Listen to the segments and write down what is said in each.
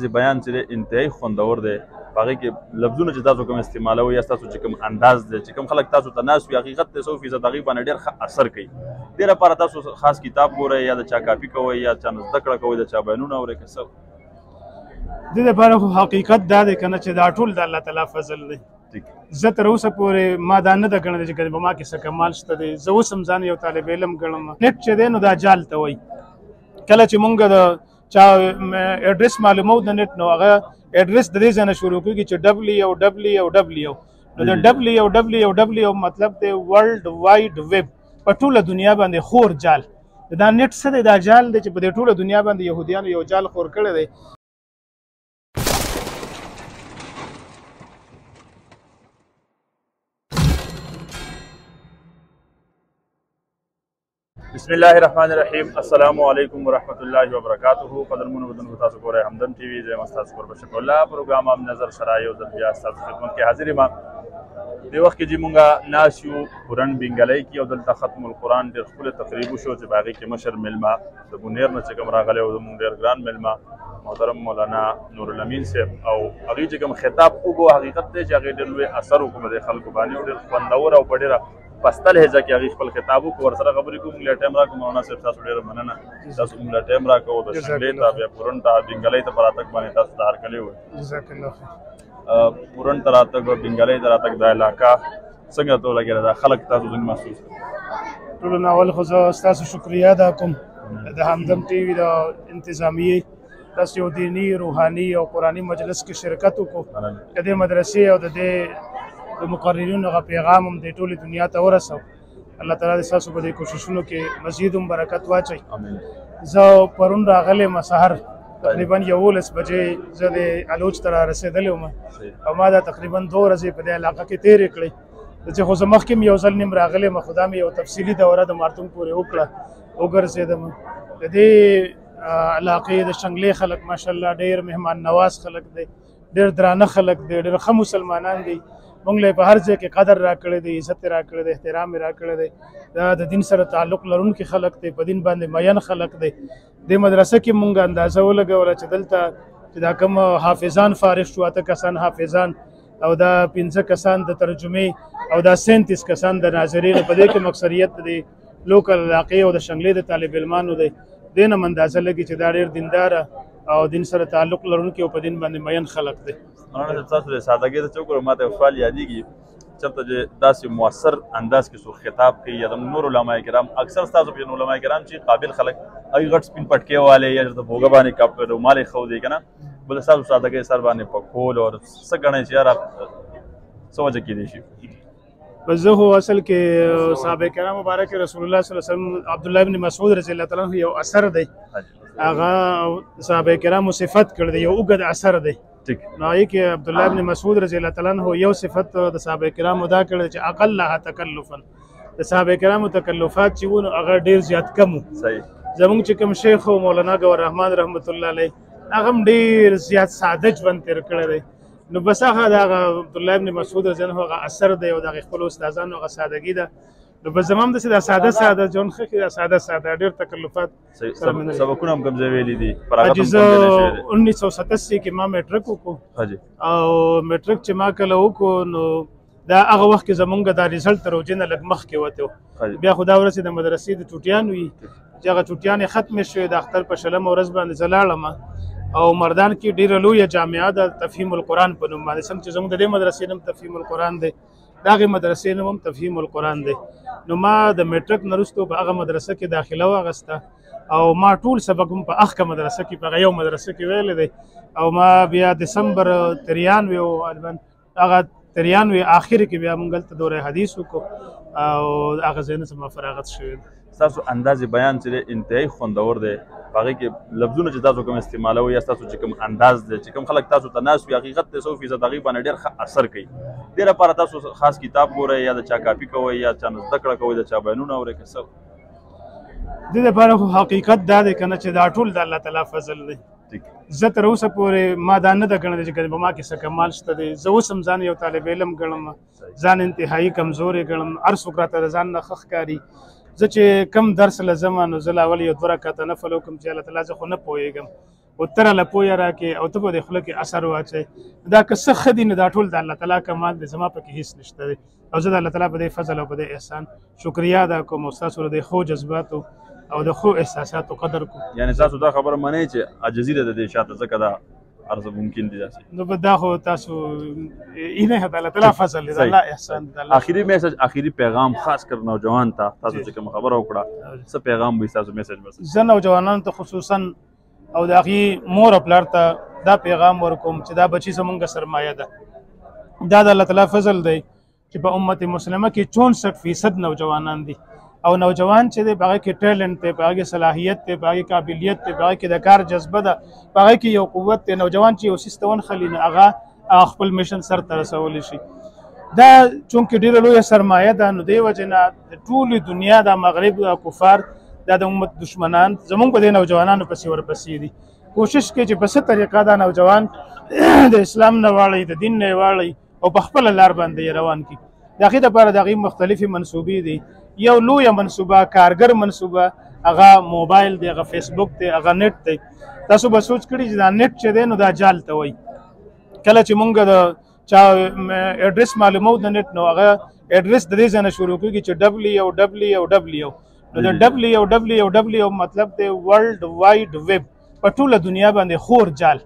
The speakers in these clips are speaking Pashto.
بیان چې انتهایی خوندور دی په هغې کې لفظونه چې تاسو کوم استعمالوئ یا ستاسو چې کوم انداز دی چې کوم خلک تاسو ته ناست وي حقیقت دی 100% هغې باندې ډېر ښه اثر کوي. دې لپاره تاسو خاص کتاب ګورئ یا د چا کاپي کوئ یا چا نه زده کړه کوئ د چا بیانونه اورئ که څه. دې لپاره خو حقیقت دا دی که نه چې دا ټول د الله تعالی فضل دی. زه تر اوسه پورې ما دا نه ده ګڼلې چې په ما کې څه کمال شته دی. زه اوس هم ځان یو طالب علم ګڼم. نیټ چې دی نو دا جال ته وایي. کله چې مونږ د چا اډرس معلومو د نیټ نو هغه اډرس د دې ځای نه شروع کېږي چې www نو د www مطلب دی ورلډ وایډ ویب په ټوله دنیا باندې خور جال. دا نیټ څه دی؟ دا جال دی چې په دې ټوله دنیا باندې یهودیانو یو جال خور کړی دی. بسم الله الرحمن الرحیم. السلام علیکم ورحمۃ اللہ وبرکاتہ. قدرمنو بدن تاسو ګورئ همدم ټي وي. زه یم ستاسو قربشک الله. پروګرام هم نظر سره یو ځل بیا ستاسو خدمت کې حاضر یم. دې وخت کې چې مونږ ناست یو پورن بنګلۍ کې او دلته ختم القرآن ډېر ښکلی تقریب وشو چې په هغې کې مشر میلمه د بونیر نه چې کوم راغلی و زموږ ډېر ګران میلمه محترم مولانا نورالامین صاحب او هغوی چې کوم خطاب وکړو حقیقت دی چې هغې ډېر لوی اثر وکړو د خلکو باندې او ډېر خوندور او په ډېره پسته لهجه کې هغې خپل خطاب وکړو. ورسره خبرې کوو. موږ له ټایم راکړو مولانا صاحب تاسو ډېره مننه تاسو موږ له ټایم راکړو د شنډې ته بیا پورن ته بنګلۍ ته په راتګ باندې تاسو ته هرکلی ووایي. جزاک الله خیر. پورن ته راتګ بنګلۍ ته راتګ دا علاقه څنګه ته ولګېده؟ دا خلک تاسو څنګه محسوس کړل؟ ټولو نه اول خو زه ستاسو شکریه ادا کوم د همدم ټي وي د انتظامیې تاسو یو دیني روحاني او قرآني مجلس کې شرکت وکړو. د دې مدرسې او د دې د مقررینو هغه پیغام هم د ټولې دنیا ته ورسو. الله تعالی دې ستاسو په دې کوششونو کې مزید هم برکت واچوي. زه پرون راغلی یم سهار تقریبا 11 بجې زه د الوچ ته رارسېدلی وم او ما دا تقریبا 2 ورځې په دې علاقه کې تېرې کړې. چې خو زه مخکې م یو ځل نیم راغلی یم خو دا مې یو تفصیلي دوره د مارتون پورې وکړه وګرځېدم. د دې علاقې د شنګلې خلک ماشاءالله ډېر مهمان نواز خلک دی، ډېر درانه خلک دی، ډېر ښه مسلمانان دي. موږ له په هر ځای کې قدر راکړی دی، عزت یې راکړی دی، احترام یې راکړی دی. دا د دین سره تعلق لرونکي خلک دی، په دین باندې مین خلک دی. دې مدرسه کې موږ اندازه ولګوله چې دلته چې دا کوم حافظان فارغ شو، 8 کسان حافظان او دا 5 کسان د ترجمې او دا 37 کسان د ناظرین. په دې کې مکثریت د لوکل علاقې او د شنګلې د طالب علمانو دی. دې نه هم اندازه لګي چې دا ډېر دینداره او دین سره تعلق لرونکي او په دین باندې مین خلک دی. مولانا صاحب تاسو د سادګۍ د څه وکړو ما ته یو سوال یادېږي چېرته چې داسې مؤثر انداز کې څوک خطاب کوي یا د نور علما کرام اکثر ستاسو په علما کرام چې قابل خلک هغوی غټ سپین پټکې والی یا د بوګه باندې کپ رومال یې ښودی که نه بل ستاسو سادګۍ سر باندې پکول او څه ګڼئ چې یاره څه وجه کېدی شي؟ بس زه خو اصل کې صحابه کرام مبارک رسول الله صلی الله علیه وسلم عبدالله ابن مسعود رضی الله تعالی عنه یو اثر دی هغه صحابه کرامو صفت کړی دی، یو اوږد اثر دی. نو هغې کې عبدالله ابن مسعود رضی الله تعالی عنه یو صفت د صحابه کرامو دا کړی چې اقلها تکلفا. د صحابه کرامو تکلفات چې وو نو هغه ډېر زیات کم وو. زموږ چې کوم شیخ و مولانا ګور رحمان رحمت الله علیه هغه هم ډېر زیات ساده ژوند تېر کړی دی. نو بس هغه د عبدالله ابن مسعود رضی الله عنه هغه اثر دی او د هغې خپلو استادانو هغه سادګي ده. نو بس زما هم داسې دا ساده ژوند ښه ښه دا ساده ډېر تکلفات سبقونه هم کوم ځای ویلي دي؟ حاجي زه 1987 کې ما میټرک وکړو او میټرک چې ما کله وکړو نو دا هغه وخت کې زمونږ دا ریزلټ تر روجې نه لږ مخکې وتی و. بیا خو دا ورځې د مدرسې د چوټیان وي چې هغه چوټیانې ختمې شوې. د اختر په 20 ورځ باندې زه لاړم او مردان کې ډېره لویه جامعه ده تفهیم القرآن په نوم باندې. څنګه چې زموږ د دې مدرسې نوم تفهیم القرآن دی د هغې مدرسې نوم هم تفهیم القرآن دی. نو ما د میټرک نه وروسته په هغه مدرسه کې داخله واخیسته او ما ټول سبق هم په هغه مدرسه کې په هغه یو مدرسه کې ویلی دی. او ما بیا دسمبر 93 هغه 93 آخر کې بیا موږ هلته دوره حدیث وکړو او هغه ځای نه زما فراغت شوی دی. ستاسو انداز بیان چې دی انتهایی خوندور دی. په هغې کې لفظونه چې تاسو کوم استعمالوئ یا ستاسو چې کوم انداز دی چې کوم خلک تاسو ته ناست وي حقیقت دی 100% هغې باندې ډېر ښه اثر کوي. دې لپاره تاسو خاص کتاب ګورئ یا د چا کاپي کوئ یا چا نه زده کړه کوئ د چا بیانونه اورئ که څه. دې لپاره خو حقیقت دا دی که نه چې دا ټول د الله تعالی فضل دی. زه تر اوسه پورې ما دا نه ده ګڼلې چې په ما کې څه کمال شته دی. زه اوس هم ځان یو طالب علم ګڼم، ځان انتهایی کمزوری ګڼم. هر څوک راته د ځان نه ښه ښکاري. زه چې کم درس لزم نو زه لاول یو 2 رکعته نفل وکړم چې الله تعالی زه خو نه پوهېږم او تر له پوهه راکړي او ته په دې خوله کې اثر واچوي. دا که څه ښه دي نو دا ټول د الله تعالی کمال دی، زما پکې هېڅ نشته دی. او زه د الله تعالی په دې فضل او په دې احسان شکریا ادا کوم او ستاسو د ښو جذباتو او د ښو احساساتو قدر کوم. یعنې تاسو دا خبره منئ چې عاجزي ده د دې شاته، ځکه دا هر څه ممکن دي داسې. نو دا خو تاسو اینه د الله تعالی فضل دی، د الله احسان دی. آخري میسج، آخري پیغام خاص کر نوجوان ته تاسو چې کوم خبره وکړه، څه پیغام به تاسو میسج ورسوي؟ زه نوجوانانو ته خصوصا او د هغې مور او پلار ته دا پیغام ورکوم چې دا بچي زمونږ سرمایه ده. دا د الله تعالی فضل دی چې په امت مسلمه کې 64% نوجوانان دي، او نوجوان چې دی په هغه کې ټیلنټ دی، په هغه کې صلاحیت دی، په هغه کې قابلیت دی، په هغه کې د کار جذبه ده، په هغه کې یو قوت دی. نوجوان چې یو څیز ته ونښلي نو هغه خپل میشن سرته رسولی شي. دا چونکې ډېره لویه سرمایه ده، نو دې وجې نه د ټولې دنیا د مغرب کفار دا د امت دشمنان زمونږ په دې نوجوانانو پسې ورپسې دي. کوشش کوي چې په څه طریقه دا نوجوان د اسلام نه واړوي، د دین نه یې واړوي او په خپله لار باندې یې روان کړي. د هغې دپاره د هغې مختلفې منصوبې دي. یو لویه منصوبه کارګر منصوبه هغه موبایل دی، هغه فیسبوک دی، هغه نیټ دی. تاسو به سوچ کړي چې دا نیټ چې دی نو دا جال ته وایي. کله چې مونږ د چا اډرس معلومو د نیټ نو هغه اډرس د دې ځای نه شروع کېږي چې www نو د www مطلب دی ورلډ وایډ ویب، په ټوله دنیا باندې خور جال.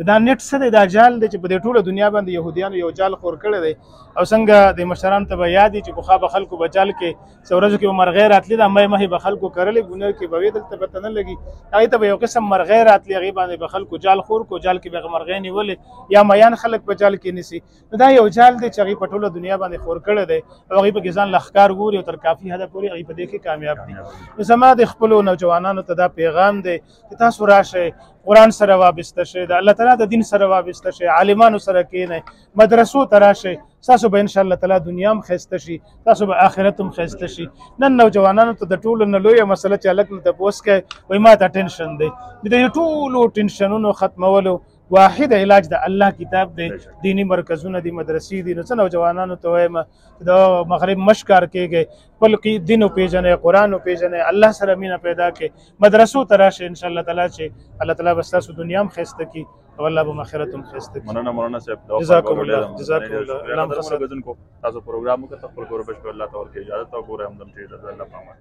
دا نیټ څه دی؟ دا جال دی چې په دې ټوله دنیا باندې یهودیانو یو جال خور کړی دی. او څنګه د مشرانو ته به یاد وي چې پخوا به خلکو به جال کې څه ورځو کې به مرغۍ راتلې، دا مهې به خلکو کرلې، ګونر کې به وې، دلته پته نه لګي. هغې ته به یو قسم مرغۍ راتلې، هغې باندې به خلکو جال خور کو، جال کې به هغه مرغۍ نیولې، یا میان خلک په جال کې نیسي. نو دا یو جال دی چې هغې په ټوله دنیا باندې خور کړی دی، او هغې پکې ځان له ښکار ګوري او تر کافي حده پورې هغې په دې کې کامیاب دي. نو زما د خپلو نوجوانانو ته دا پیغام دی چې تاسو راشئ، قرآن سره وابسته شئ، د الله تعالی د دین سره وابسته شئ، عالمانو سره کښېنئ، مدرسو ته راشئ. تاسو به انشاءالله تعالی دنیا هم ښایسته شي، تاسو به آخرت هم ښایسته شي. نن نوجوانانو ته د ټولو نه لویه مسله چې هلک نه تپوس کوي، وایي ما ته ټینشن دی. د دې ټولو ټینشنونو ختمولو واحد علاج د الله کتاب دی، دینی مرکزونه دي، مدرسې دي. نو څه نوجوانانو ته وایم د مغرب مشکار کېږئ، خپل دین وپېژنئ، قرآن وپېژنئ، الله سره مینه پیدا کړئ، مدرسو ته راشئ. انشاءالله تعالی چې الله تعالی به ستاسو دنیا هم ښایسته کړي او الله به آخرت هم ښایسته کړي. مننه مولانا صاحب. جزاکم الله، جزاکم الله. غوږونکو تاسو پروګرام وکړ، خپل کور بچ په الله تعالی کې اجازه او ګوره همدم چې الله پامه.